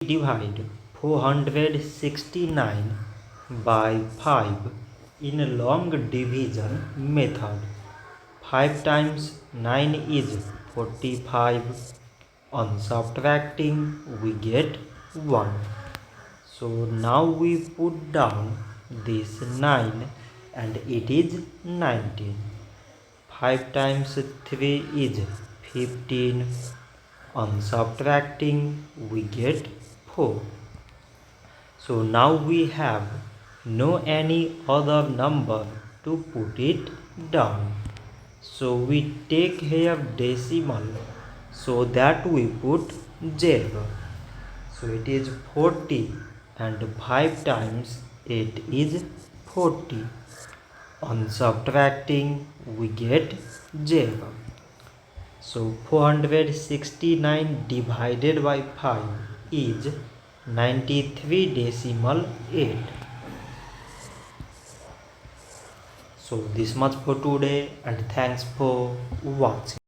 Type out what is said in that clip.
divide 469 by 5 in a long division method. 5 times 9 is 45. On subtracting we get 1. So now we put down this 9 and it is 19. 5 times 3 is 15. On subtracting we get 4. So now we have no any other number to put it down. So we take here decimal so that we put 0. So it is 40 and 5 times 8 is 40. On subtracting we get 0. So 469 divided by 5 is 93.8. So this much for today and thanks for watching.